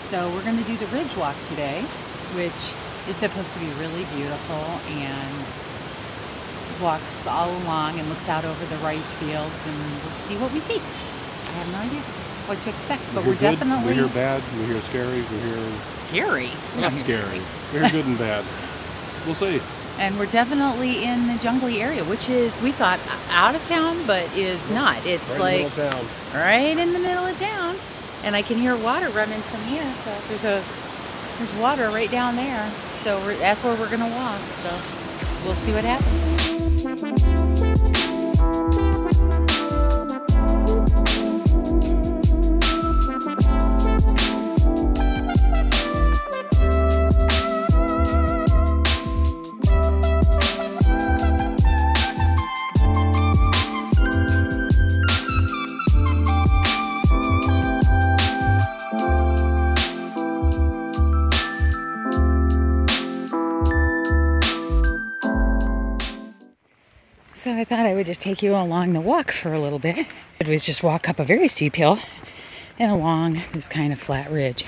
So we're going to do the ridge walk today, which is supposed to be really beautiful and walks all along and looks out over the rice fields, and we'll see what we see. I have no idea what to expect, but we're definitely... We hear bad, we hear scary, we hear... Scary? Not scary. We hear good and bad. We'll see. And we're definitely in the jungly area, which is, we thought, out of town, but is not. It's right like in the middle of town. Right in the middle of town. And I can hear water running from here, so there's water right down there. So that's where we're gonna walk, so we'll see what happens. So I thought I would just take you along the walk for a little bit. It was just walk up a very steep hill and along this kind of flat ridge.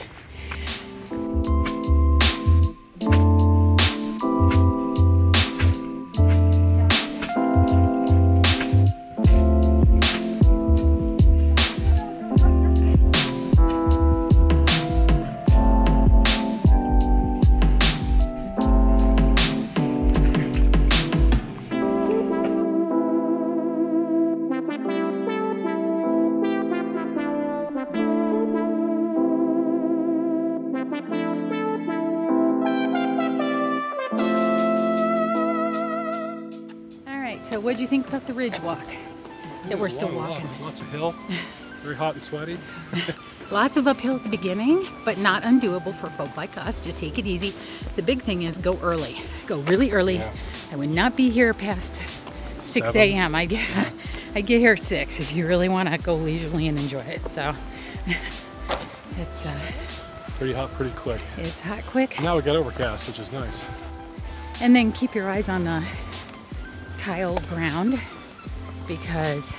So what do you think about the ridge walk that we're still walking? Lots of hill, very hot and sweaty. Lots of uphill at the beginning, but not undoable for folk like us. Just take it easy. The big thing is go early. Go really early. Yeah. I would not be here past 6 a.m. I get here at 6 if you really want to go leisurely and enjoy it. So it's pretty hot, pretty quick. It's hot quick. Now we got overcast, which is nice. And then keep your eyes on the tiled ground, because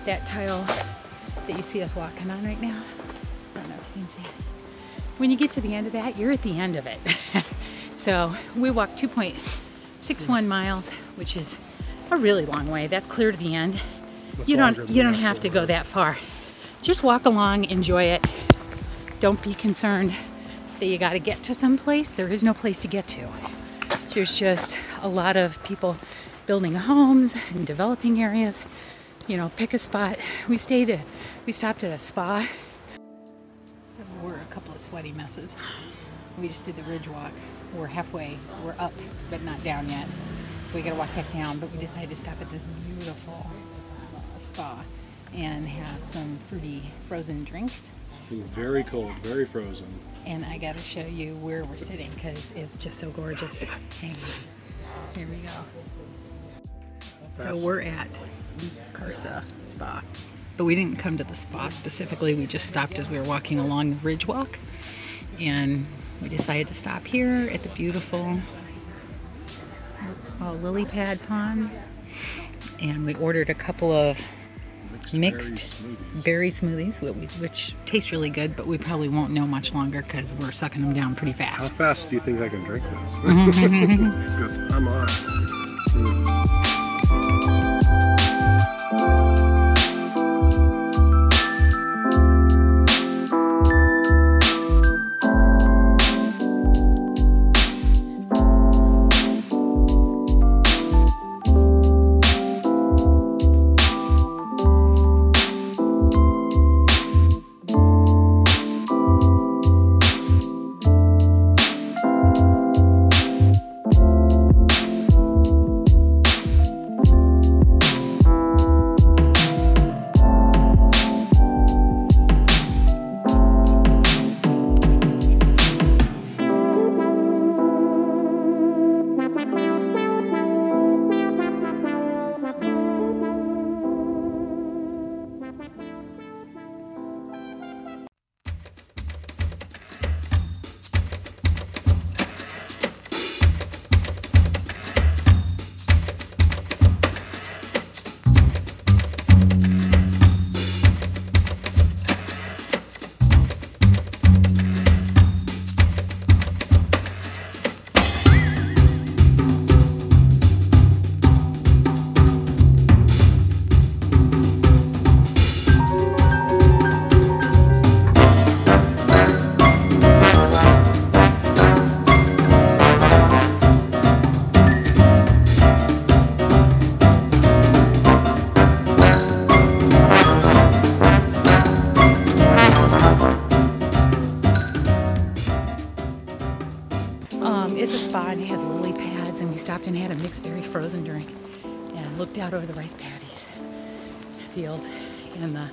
that tile that you see us walking on right now, I don't know if you can see, when you get to the end of that, you're at the end of it. So we walked 2.61 miles, which is a really long way. That's clear to the end. You don't have to go that far. Just walk along, enjoy it. Don't be concerned that you got to get to some place. There is no place to get to. There's just a lot of people building homes and developing areas. You know, pick a spot. We stopped at a spa. So we're a couple of sweaty messes. We just did the ridge walk. We're halfway. We're up, but not down yet. So we gotta walk back down, but we decided to stop at this beautiful spa and have some fruity frozen drinks. Something very cold, very frozen. And I gotta show you where we're sitting because it's just so gorgeous. Hang on. Here we go. So we're at Carsa Spa, but we didn't come to the spa specifically. We just stopped as we were walking along the ridge walk, and we decided to stop here at the beautiful lily pad pond, and we ordered a couple of mixed berry smoothies, which taste really good, but we probably won't know much longer because we're sucking them down pretty fast. How fast do you think I can drink this? Because I'm on it. it's a spa and it has lily pads, and we stopped and had a mixed berry frozen drink and looked out over the rice paddies fields and the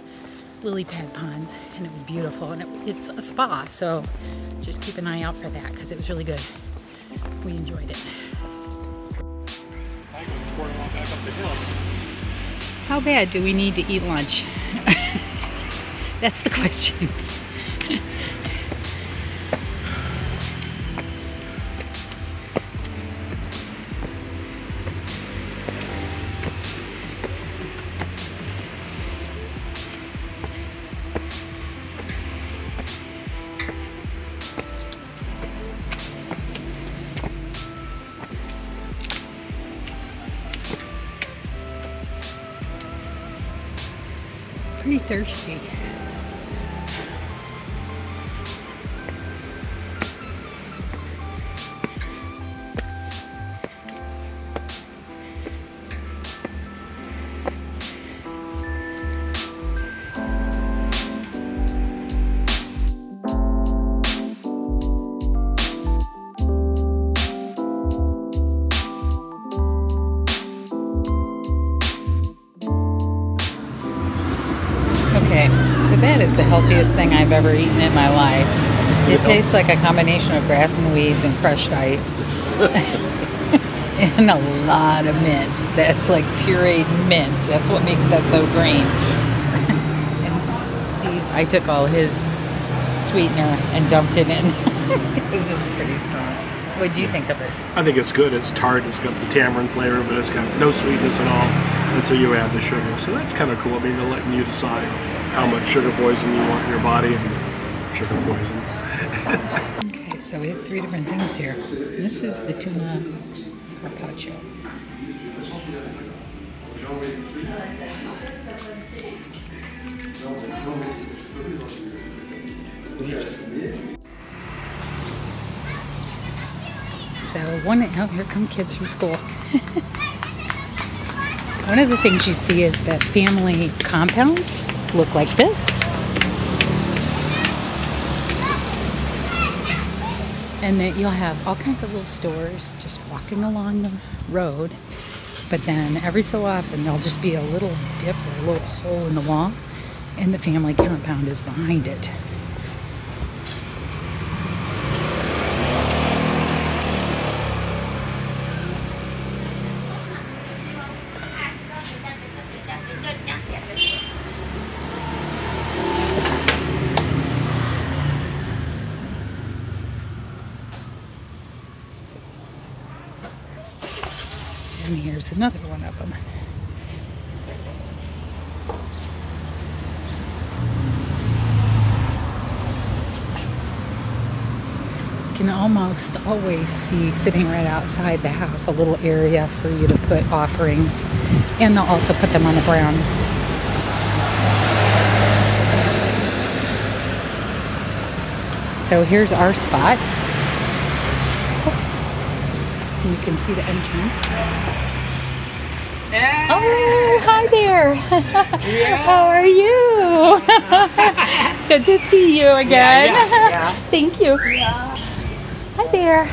lily pad ponds, and it was beautiful. And it's a spa, so just keep an eye out for that because it was really good. We enjoyed it. How bad do we need to eat lunch? That's the question. Pretty thirsty. So that is the healthiest thing I've ever eaten in my life. It tastes like a combination of grass and weeds and crushed ice. And a lot of mint. That's like pureed mint. That's what makes that so green. And Steve, I took all his sweetener and dumped it in. This is pretty strong. What do you think of it? I think it's good. It's tart. It's got the tamarind flavor, but it's got no sweetness at all until you add the sugar. So that's kind of cool. I mean, they're letting you decide how much sugar poison you want in your body and sugar poison. Okay, so we have 3 different things here. This is the tuna carpaccio. So here come kids from school. One of the things you see is that family compounds look like this. And that you'll have all kinds of little stores just walking along the road. But then every so often there'll just be a little dip or a little hole in the wall, and the family compound is behind it. And here's another one of them. You can almost always see, sitting right outside the house, a little area for you to put offerings, and they'll also put them on the ground. So here's our spot. You can see the entrance. Hey. Oh, hi there. Yeah. How are you? It's good to see you again. Yeah. Thank you. Yeah. Hi there.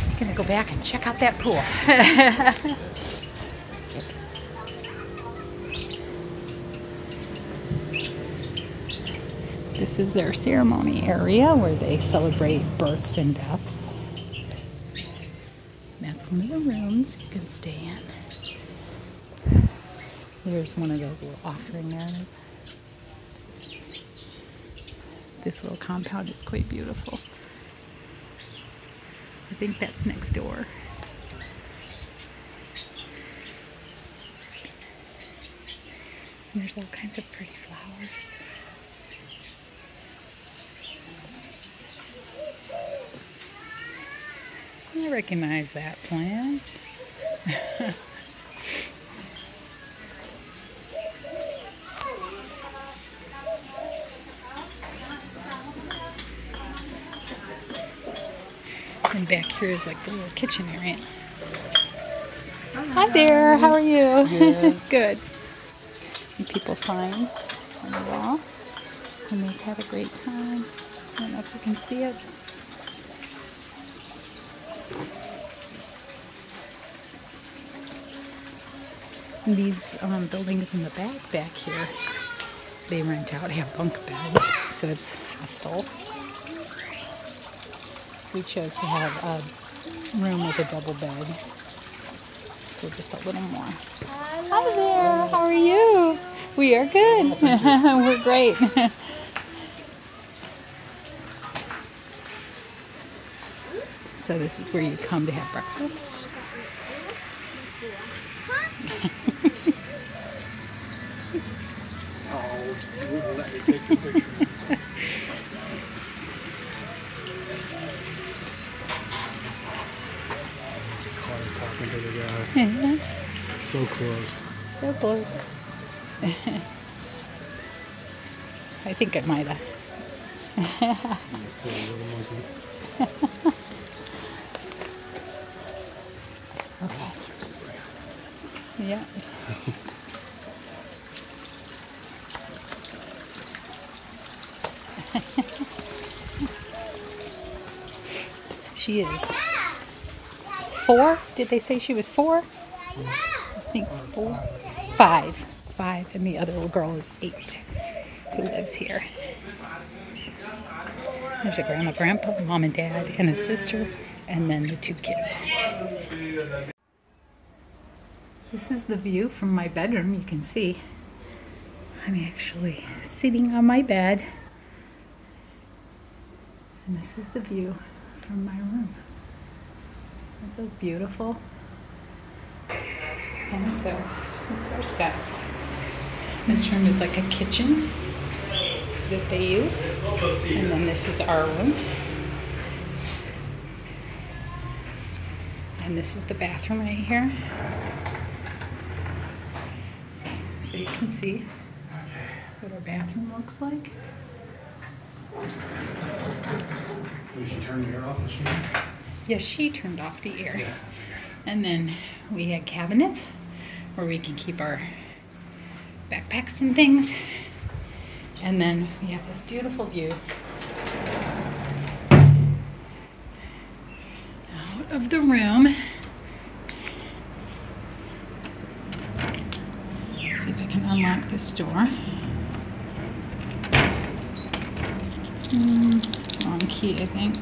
I'm gonna go back and check out that pool. This is their ceremony area where they celebrate births and deaths. That's one of the rooms you can stay in. There's one of those little offering areas. This little compound is quite beautiful. I think that's next door. And there's all kinds of pretty flowers. I recognize that plant. And back here is like the little kitchen area. Hi there, how are you? Good. Good. And people sign on the wall, and they've had a great time. I don't know if you can see it. These buildings in the back here, they rent out, have bunk beds, so it's hostel. We chose to have a room with a double bed for just a little more. Hi there, how are you? We are good. We're great. So this is where you come to have breakfast. Oh, you wouldn't let me take the picture. Talking to the guy. So close. So close. I think I might have. You silly little monkey. Okay. Yeah. She is 4. Did they say she was 4? I think 4. 5. 5, and the other little girl is 8 who lives here. There's a grandma, grandpa, mom and dad, and a sister, and then the 2 kids. This is the view from my bedroom. You can see I'm actually sitting on my bed, and this is the view from my room. Aren't those beautiful? And so this is our steps. This room is like a kitchen that they use, and then this is our room, and this is the bathroom right here. So you can see what our bathroom looks like. Did she turn the air off? Yes, she turned off the air. Yeah. And then we had cabinets where we can keep our backpacks and things. And then we have this beautiful view out of the room. Let's see if I can unlock this door. Wrong key, I think.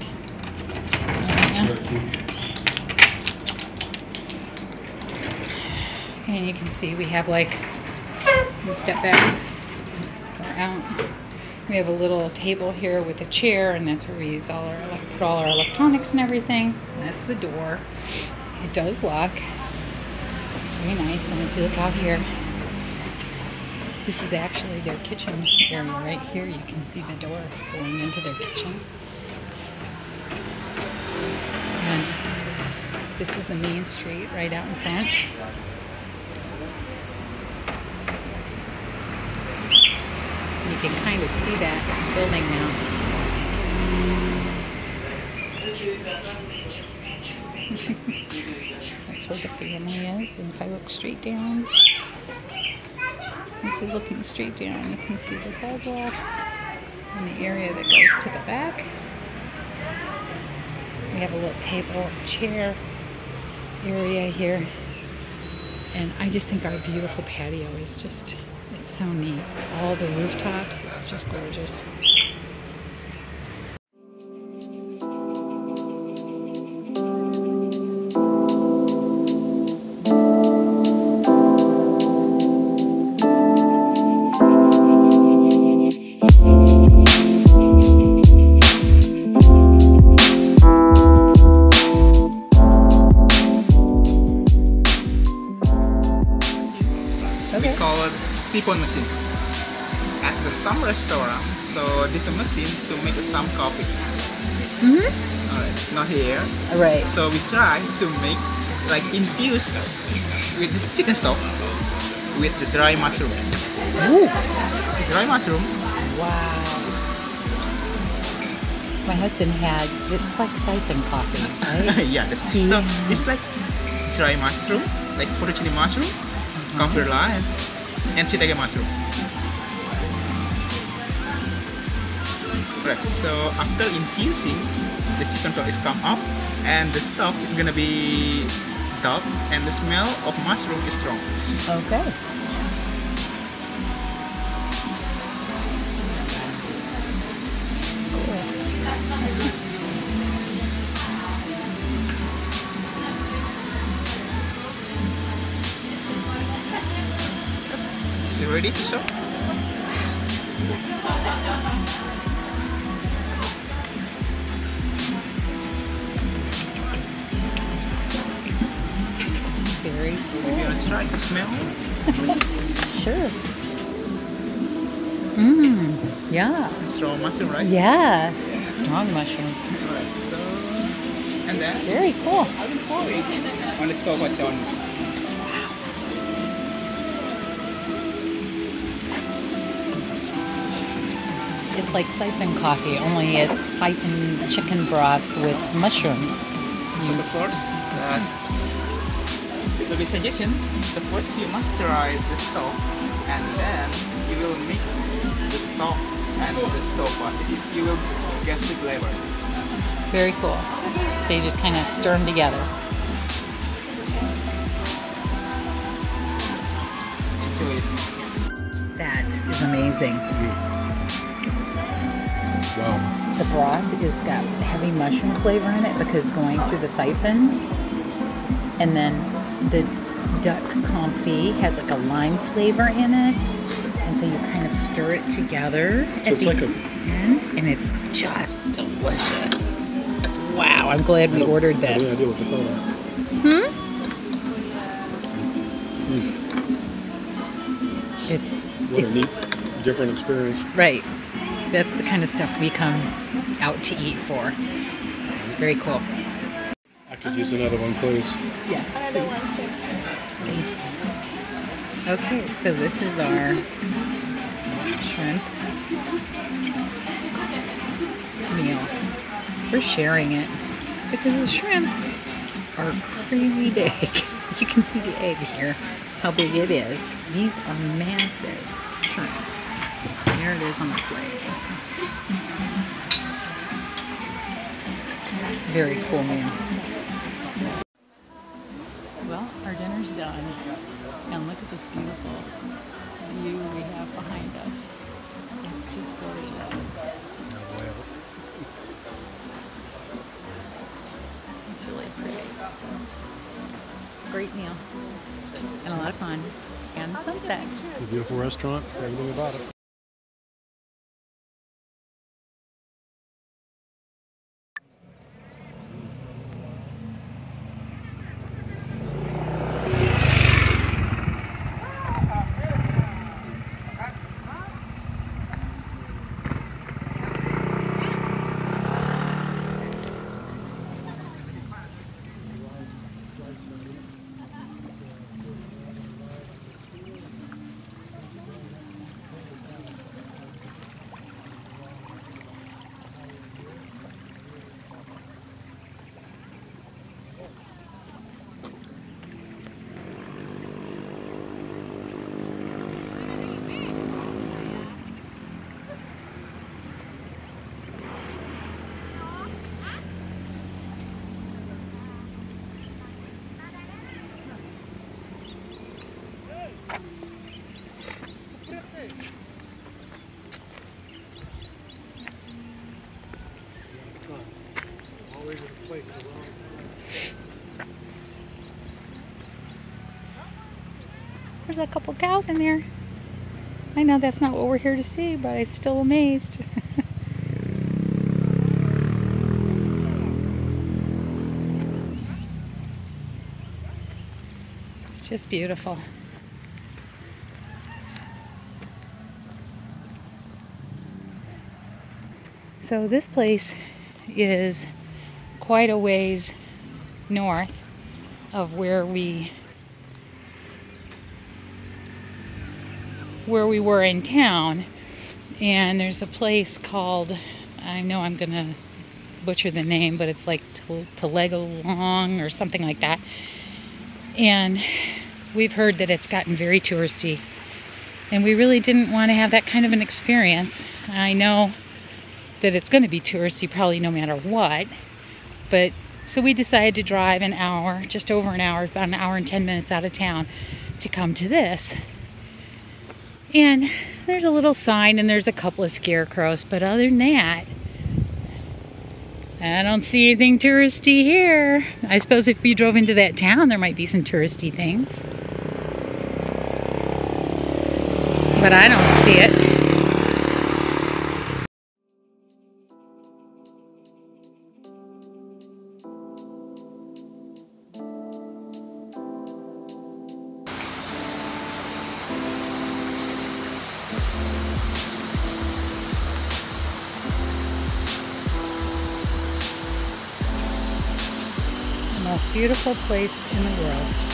And you can see we have like, we'll step back, we're out. We have a little table here with a chair, and that's where we use all our, put all our electronics and everything. That's the door. It does lock. It's very nice. And if you look out here, this is actually their kitchen area right here. You can see the door going into their kitchen. And this is the main street right out in front. You can kind of see that building now. That's where the family is. And if I look straight down, this is looking straight down. You can see the sidewalk and the area that goes to the back. We have a little table, chair area here. And I just think our beautiful patio is just, it's so neat. All the rooftops, it's just gorgeous. Sipon machine at some restaurants. So this is a machine to make some coffee. It's not here. Right. So we try to make like infuse with this chicken stock with the dry mushroom. Ooh. It's a dry mushroom. Wow. My husband had, it's like siphon coffee, right? Yeah. So it's like dry mushroom, like porcini mushroom, coffee lime, and shiitake mushroom. Correct. So after infusing, the chicken broth is come up, and the stock is gonna be dark, and the smell of mushroom is strong. Okay. It's cool. Yes. Is you ready to serve? Very Maybe you want to try the smell? Sure. Mmm. Yeah. Strong mushroom, right? Yes. Strong mushroom. Alright, so... And then Very cool. I will pour it on the soba chon. It's like siphon coffee, only it's siphon chicken broth with mushrooms. So the first, the suggestion, the first you moisturize the stock, and then you will mix the stock and the soba. You will get the flavor. Very cool. So you just kind of stir them together. Enjoy it. That is amazing. Wow. The broth has got heavy mushroom flavor in it because going through the siphon, and then the duck confit has like a lime flavor in it, and so you kind of stir it together at the end, and it's just delicious. Wow, I'm glad we ordered this. I have no idea what to call that. What a neat, different experience. Right. That's the kind of stuff we come out to eat for. Very cool. I could use another one, please. Yes, please. Okay, so this is our shrimp meal. We're sharing it because the shrimp are crazy big. You can see the egg here, how big it is. These are massive shrimp. There it is on the plate. Very cool meal. Well, our dinner's done. And look at this beautiful view we have behind us. It's just gorgeous. It's really pretty. Great meal. And a lot of fun. And the sunset. A beautiful restaurant, everything about it. There's a couple cows in there. I know that's not what we're here to see, but I'm still amazed. It's just beautiful. So this place is quite a ways north of where we were in town, and there's a place called, I know I'm gonna butcher the name, but it's like Talegalong or something like that, and we've heard that it's gotten very touristy, and we really didn't want to have that kind of an experience. I know that it's going to be touristy probably no matter what. But so we decided to drive an hour, just over an hour, about an hour and 10 minutes out of town to come to this. And there's a little sign and there's a couple of scarecrows, but other than that, I don't see anything touristy here. I suppose if you drove into that town, there might be some touristy things. But I don't see it. Most beautiful place in the world.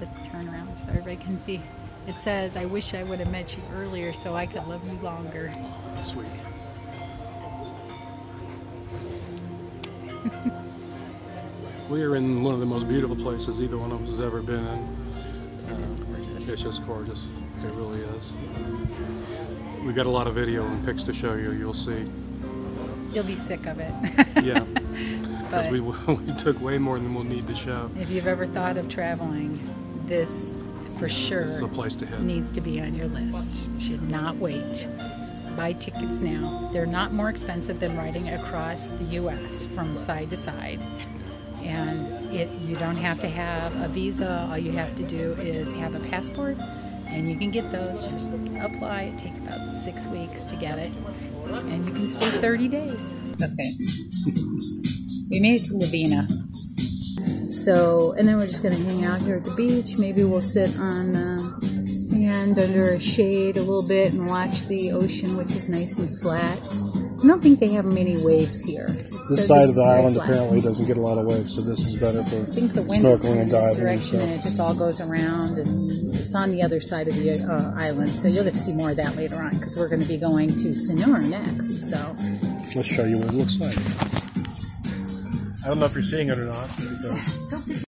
Let's turn around so everybody can see. It says, I wish I would have met you earlier so I could love you longer. Sweet. We are in one of the most beautiful places either one of us has ever been in. It is gorgeous. It's just gorgeous. It really is. We got a lot of video and pics to show you. You'll see. You'll be sick of it. Yeah. Because we took way more than we'll need to show. If you've ever thought of traveling, this for sure This is a place to hit. Needs to be on your list. You should not wait. Buy tickets now. They're not more expensive than riding across the U.S. from side to side. And you don't have to have a visa. All you have to do is have a passport, and you can get those. Just apply. It takes about 6 weeks to get it, and you can stay 30 days. Okay. We made it to Lovina. So, and then we're just going to hang out here at the beach. Maybe we'll sit on sand under a shade a little bit and watch the ocean, which is nice and flat. I don't think they have many waves here. This side of the island apparently doesn't get a lot of waves, so this is better for I think the wind is snorkeling and this diving. direction, and it just all goes around, and it's on the other side of the island. So you'll get to see more of that later on, because we're going to be going to Sanur next. So let's show you what it looks like. I don't know if you're seeing it or not.